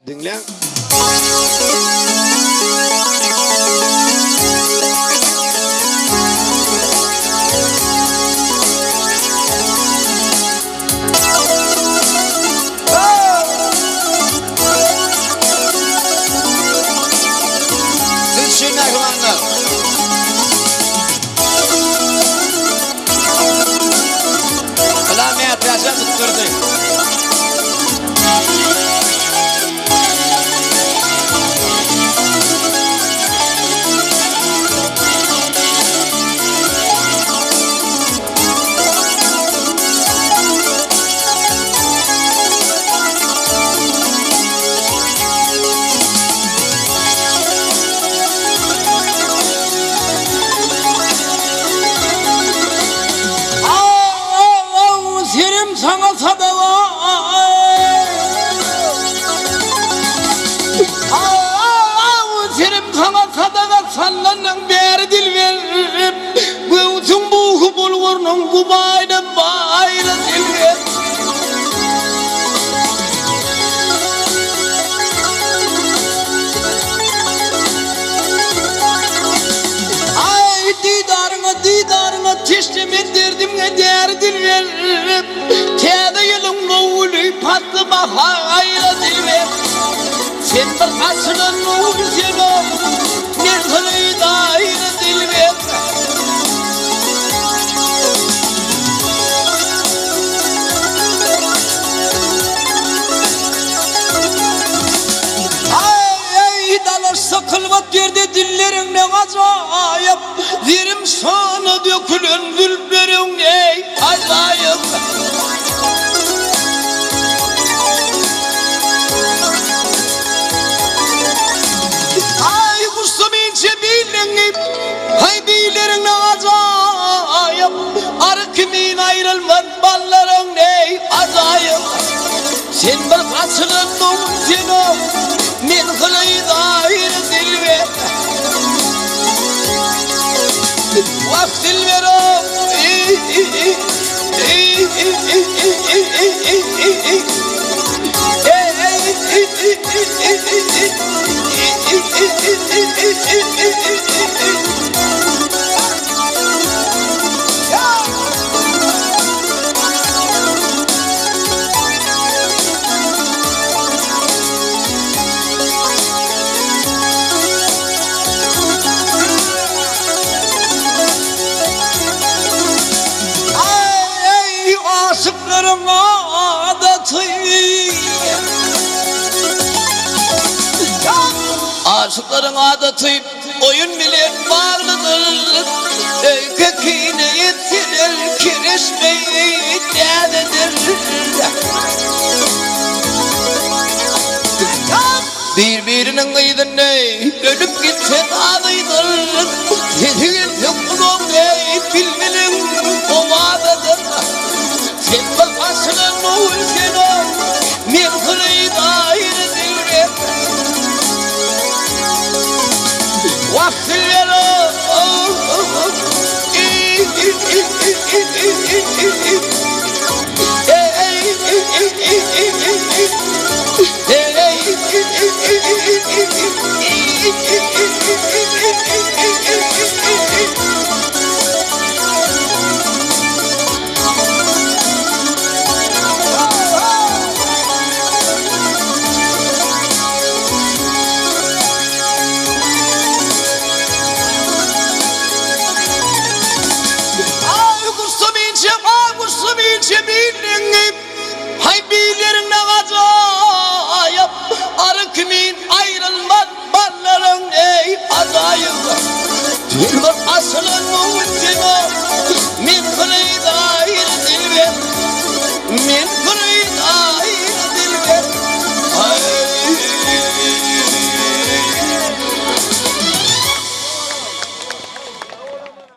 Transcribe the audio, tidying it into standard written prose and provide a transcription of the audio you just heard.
Dinle. Siz şimdi akılanlar. Alamiyat yaşa tutturdu. Sana sadava serim sana sadava sallanın bir dil verip bu tüm bu bulurun bu bayda bayda dil ver ay didarına tiştimi derdimle değer dil verip patlı bahayla dilber sen bir asılın uğuzunu ne kılığı daire dilber ay dalar sıkılmak yerde dillerin ne acayip dirim sana dökülün bülbülün ey acayip hay bilerin acayip arı kimin ayrılmaz balların ney acayip sen bir kaçının numusunu men kılığı dair dilber vak dilber aşıkların adatı aşıkların adatı oyun bile varlıdır köküne yetirir kirişmeyi dededir birbirinin kıydığını ölüp gitsen adıydır yediğin hükmünün ey filminin ovadadır sen bir asılın uğuzunu men kılığı daire dilber vakti ver hay bilerin ne acayip arı kimin ayrılmaz balların ey acayip bir asılın